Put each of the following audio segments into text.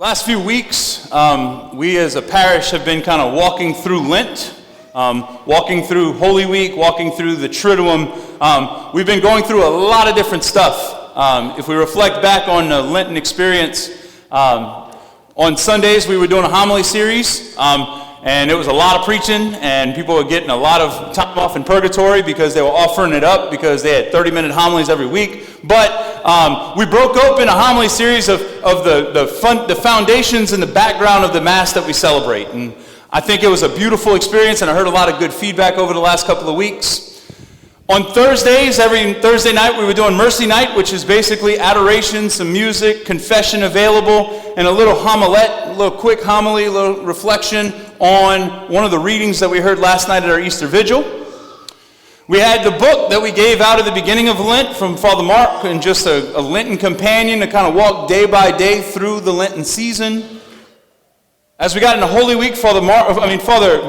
Last few weeks, we as a parish have been kind of walking through Lent, walking through Holy Week, walking through the Triduum. We've been going through a lot of different stuff. If we reflect back on the Lenten experience, on Sundays we were doing a homily series, and it was a lot of preaching, and people were getting a lot of time off in purgatory because they were offering it up because they had 30-minute homilies every week. But we broke open a homily series of the foundations and the background of the Mass that we celebrate. And I think it was a beautiful experience, and I heard a lot of good feedback over the last couple of weeks. On Thursdays, every Thursday night, we were doing Mercy Night, which is basically adoration, some music, confession available, and a little homilette, a little quick homily, a little reflection on one of the readings that we heard last night at our Easter Vigil. We had the book that we gave out at the beginning of Lent from Father Mark, and just a Lenten companion to kind of walk day by day through the Lenten season. As we got into Holy Week, Father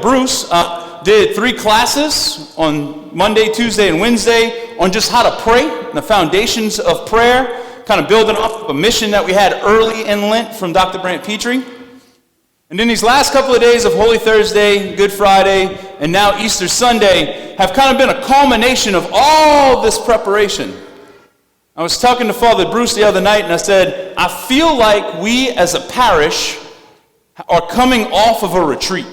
Bruce did 3 classes on Monday, Tuesday, and Wednesday on just how to pray, and the foundations of prayer, kind of building off a mission that we had early in Lent from Dr. Brant Petrie. And then these last couple of days of Holy Thursday, Good Friday, and now Easter Sunday have kind of been a culmination of all this preparation. I was talking to Father Bruce the other night, and I said, I feel like we as a parish are coming off of a retreat.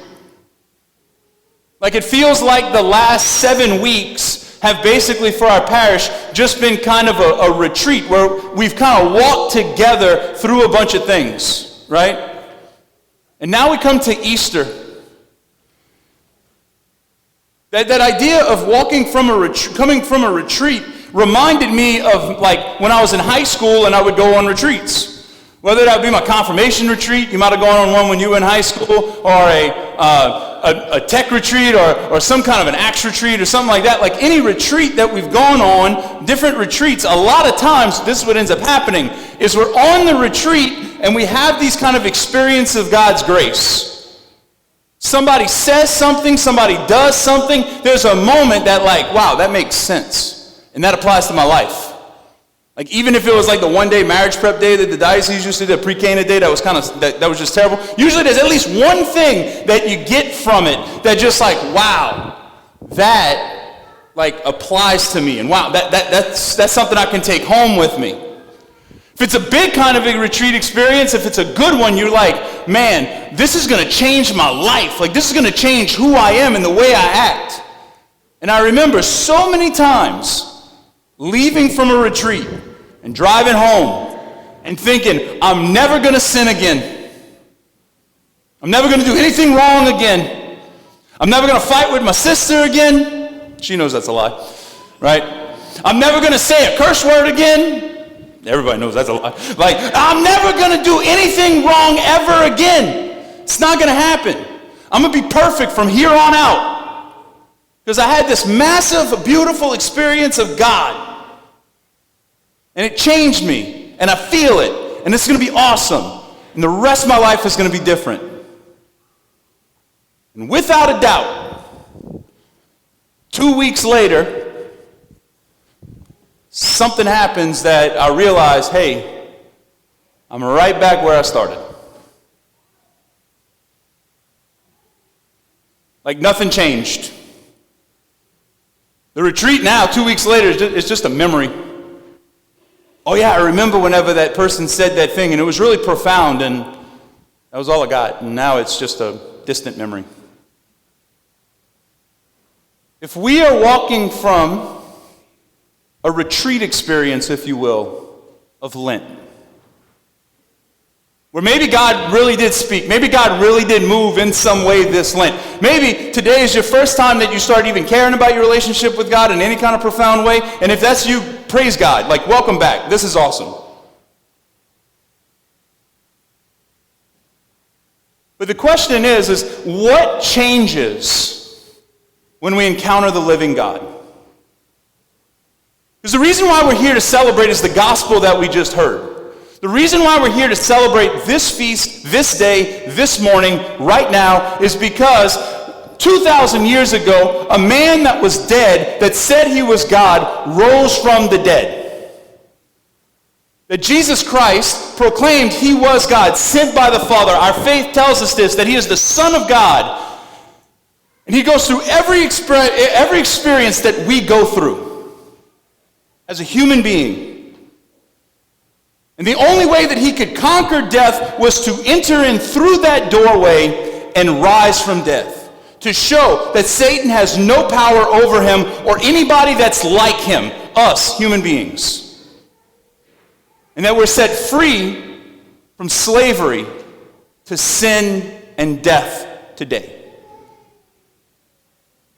Like it feels like the last 7 weeks have basically for our parish just been kind of a retreat where we've kind of walked together through a bunch of things, right? And now we come to Easter. That idea of coming from a retreat reminded me of like when I was in high school and I would go on retreats. Whether that would be my confirmation retreat, you might have gone on one when you were in high school, or a tech retreat, or some kind of an Acts retreat, or something like that. Like any retreat that we've gone on, different retreats, a lot of times, this is what ends up happening, is we're on the retreat and we have these kind of experience of God's grace. Somebody says something, somebody does something, there's a moment that like, wow, that makes sense. And that applies to my life. Like even if it was like the one-day marriage prep day that the diocese used to do, the pre-Cana day, that was just terrible. Usually there's at least one thing that you get from it that just like, wow, that like applies to me, and wow, that's something I can take home with me. If it's a big kind of a retreat experience, if it's a good one, you're like, man, this is going to change my life. Like this is going to change who I am and the way I act. And I remember so many times leaving from a retreat and driving home and thinking, I'm never going to sin again. I'm never going to do anything wrong again. I'm never going to fight with my sister again. She knows that's a lie, right? I'm never going to say a curse word again. Everybody knows that's a lie. Like, I'm never going to do anything wrong ever again. It's not going to happen. I'm going to be perfect from here on out. Because I had this massive, beautiful experience of God. And it changed me, and I feel it, and it's going to be awesome, and the rest of my life is going to be different. And without a doubt, 2 weeks later, something happens that I realize, hey, I'm right back where I started. Like nothing changed. The retreat now, 2 weeks later, is just a memory. Oh yeah, I remember whenever that person said that thing, and it was really profound, and that was all I got, and now it's just a distant memory. If we are walking from a retreat experience, if you will, of Lent, where maybe God really did speak, maybe God really did move in some way this Lent. Maybe today is your first time that you start even caring about your relationship with God in any kind of profound way, and if that's you, praise God. Like, welcome back. This is awesome. But the question is what changes when we encounter the living God? Because the reason why we're here to celebrate is the gospel that we just heard. The reason why we're here to celebrate this feast, this day, this morning, right now, is because 2,000 years ago, a man that was dead, that said he was God, rose from the dead. That Jesus Christ proclaimed he was God, sent by the Father. Our faith tells us this, that he is the Son of God. And he goes through every experience that we go through as a human being. And the only way that he could conquer death was to enter in through that doorway and rise from death. To show that Satan has no power over him or anybody that's like him, us human beings. And that we're set free from slavery to sin and death today.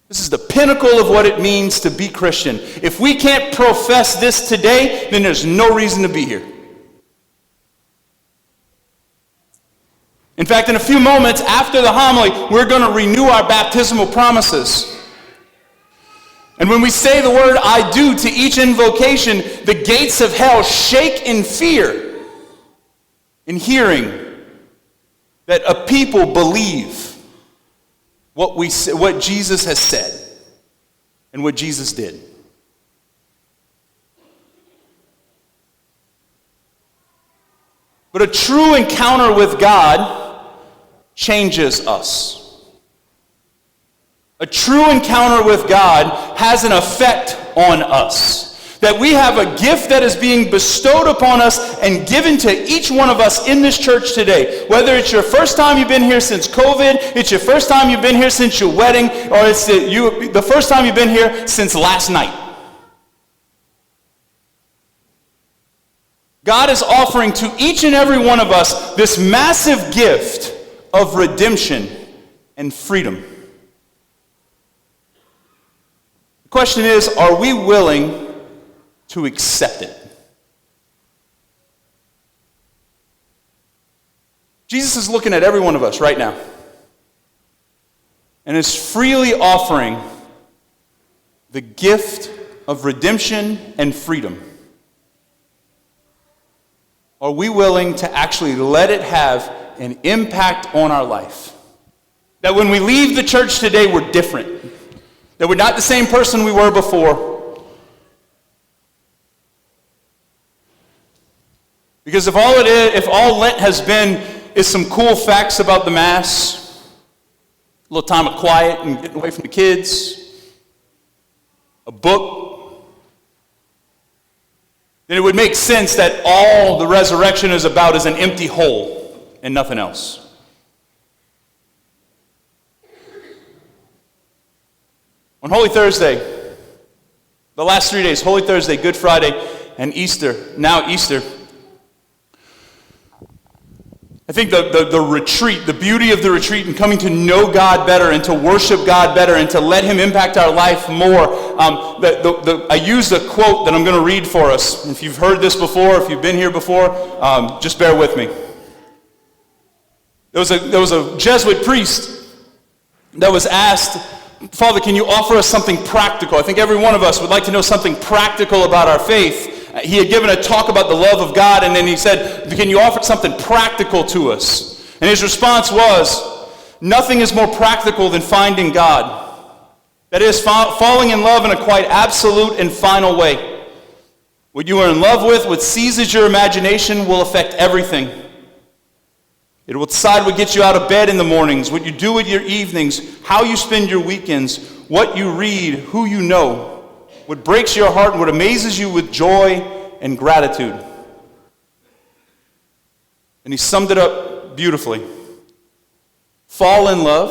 This is the pinnacle of what it means to be Christian. If we can't profess this today, then there's no reason to be here. In fact, in a few moments after the homily, we're going to renew our baptismal promises. And when we say the word "I do" to each invocation, the gates of hell shake in fear in hearing that a people believe what Jesus has said and what Jesus did. But a true encounter with God changes us. A true encounter with God has an effect on us. That we have a gift that is being bestowed upon us and given to each one of us in this church today. Whether it's your first time you've been here since COVID, it's your first time you've been here since your wedding, or it's the first time you've been here since last night. God is offering to each and every one of us this massive gift of redemption and freedom. The question is, are we willing to accept it? Jesus is looking at every one of us right now and is freely offering the gift of redemption and freedom. Are we willing to actually let it have an impact on our life? That when we leave the church today, we're different. That we're not the same person we were before. Because if all Lent has been is some cool facts about the Mass, a little time of quiet and getting away from the kids, a book, then it would make sense that all the resurrection is about is an empty hole and nothing else. On Holy Thursday, the last 3 days, Holy Thursday, Good Friday, and Easter, now Easter, I think the retreat, the beauty of the retreat and coming to know God better and to worship God better and to let Him impact our life more. I used a quote that I'm going to read for us. If you've heard this before, if you've been here before, just bear with me. There was a Jesuit priest that was asked, "Father, can you offer us something practical?" I think every one of us would like to know something practical about our faith. He had given a talk about the love of God, and then he said, "Can you offer something practical to us?" And his response was, "Nothing is more practical than finding God. That is, falling in love in a quite absolute and final way. What you are in love with, what seizes your imagination, will affect everything. It will decide what gets you out of bed in the mornings, what you do with your evenings, how you spend your weekends, what you read, who you know, what breaks your heart and what amazes you with joy and gratitude." And he summed it up beautifully. Fall in love,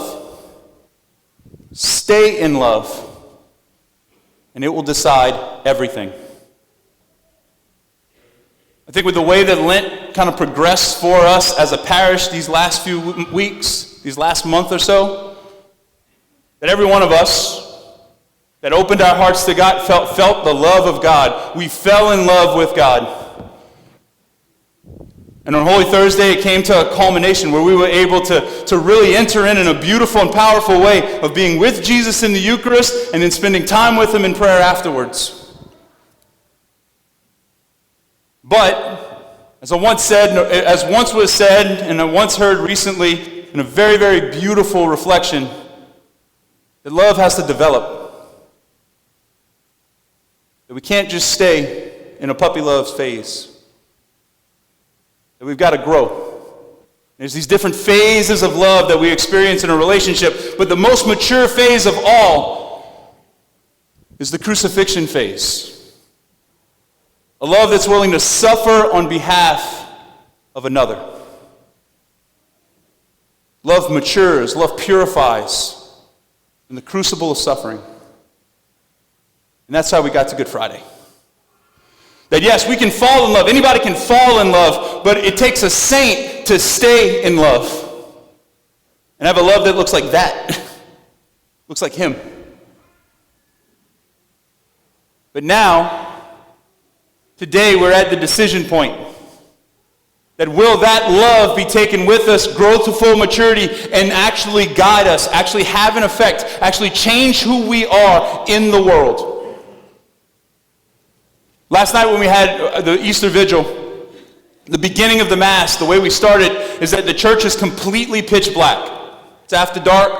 stay in love, and it will decide everything. I think with the way that Lent kind of progressed for us as a parish these last few weeks, these last month or so, that every one of us that opened our hearts to God felt the love of God. We fell in love with God. And on Holy Thursday, it came to a culmination where we were able to really enter in a beautiful and powerful way of being with Jesus in the Eucharist and then spending time with Him in prayer afterwards. But, as once was said, and I once heard recently in a very, very beautiful reflection, that love has to develop. That we can't just stay in a puppy love phase. that we've got to grow. There's these different phases of love that we experience in a relationship, but the most mature phase of all is the crucifixion phase. A love that's willing to suffer on behalf of another. Love matures, love purifies in the crucible of suffering. And that's how we got to Good Friday. That yes, we can fall in love. Anybody can fall in love, but it takes a saint to stay in love. And have a love that looks like that. Looks like him. But now, today we're at the decision point. That will that love be taken with us, grow to full maturity, and actually guide us, actually have an effect, actually change who we are in the world. Last night when we had the Easter Vigil, the beginning of the Mass, the way we started is that the church is completely pitch black. It's after dark.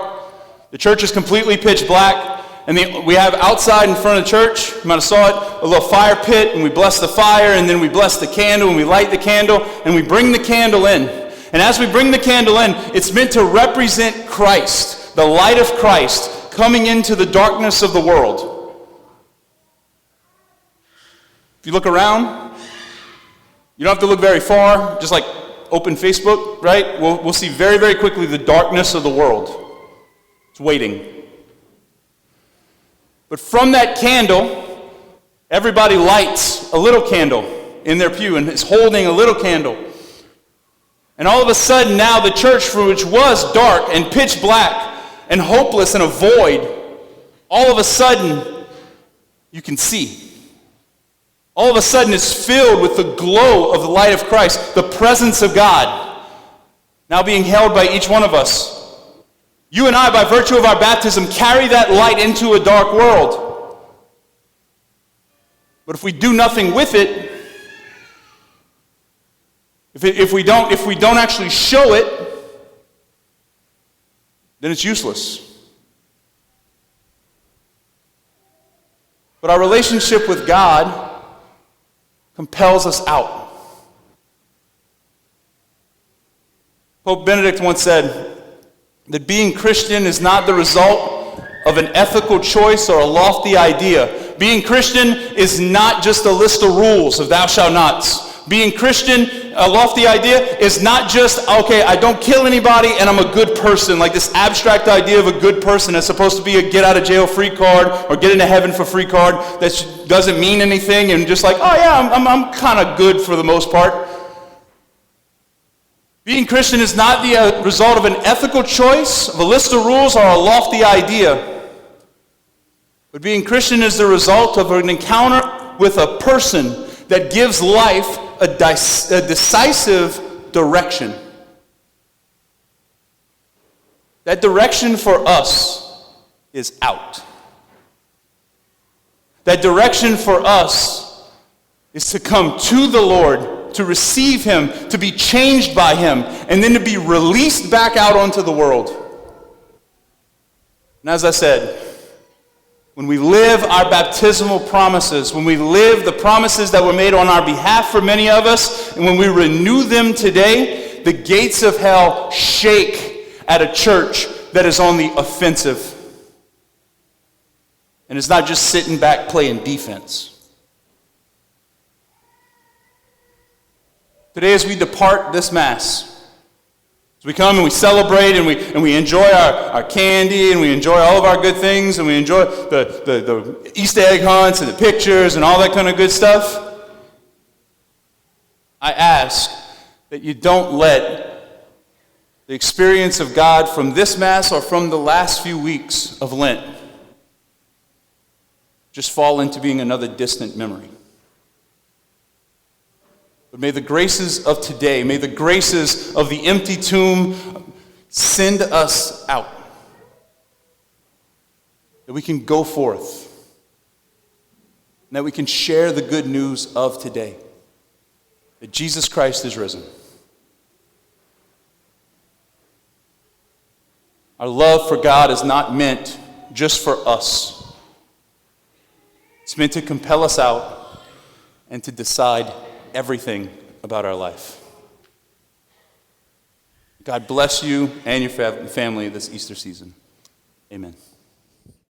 The church is completely pitch black. And we have outside in front of the church, you might have saw it, a little fire pit, and we bless the fire, and then we bless the candle, and we light the candle, and we bring the candle in. And as we bring the candle in, it's meant to represent Christ, the light of Christ, coming into the darkness of the world. If you look around, you don't have to look very far, just like open Facebook, right? We'll see very, very quickly the darkness of the world. It's waiting. But from that candle, everybody lights a little candle in their pew and is holding a little candle. And all of a sudden now the church, which was dark and pitch black and hopeless and a void, all of a sudden you can see. All of a sudden it's filled with the glow of the light of Christ, the presence of God, now being held by each one of us. You and I, by virtue of our baptism, carry that light into a dark world. But if we do nothing with it, if we don't actually show it, then it's useless. But our relationship with God compels us out. Pope Benedict once said that being Christian is not the result of an ethical choice or a lofty idea. Being Christian is not just a list of rules of thou shalt nots. Being Christian, a lofty idea, is not just, okay, I don't kill anybody and I'm a good person, like this abstract idea of a good person that's supposed to be a get out of jail free card or get into heaven for free card that doesn't mean anything and just like, oh yeah, I'm kind of good for the most part. Being Christian is not the result of an ethical choice, of a list of rules, or a lofty idea. But being Christian is the result of an encounter with a person that gives life a decisive direction. That direction for us is out. That direction for us is to come to the Lord, to receive Him, to be changed by Him, and then to be released back out onto the world. And as I said, when we live our baptismal promises, when we live the promises that were made on our behalf for many of us, and when we renew them today, the gates of hell shake at a church that is on the offensive. And it's not just sitting back playing defense. Today as we depart this Mass, as we come and we celebrate and we enjoy our candy and we enjoy all of our good things and we enjoy the Easter egg hunts and the pictures and all that kind of good stuff, I ask that you don't let the experience of God from this Mass or from the last few weeks of Lent just fall into being another distant memory. But may the graces of today, may the graces of the empty tomb send us out. That we can go forth. And that we can share the good news of today. That Jesus Christ is risen. Our love for God is not meant just for us. It's meant to compel us out and to decide everything about our life. God bless you and your family this Easter season. Amen.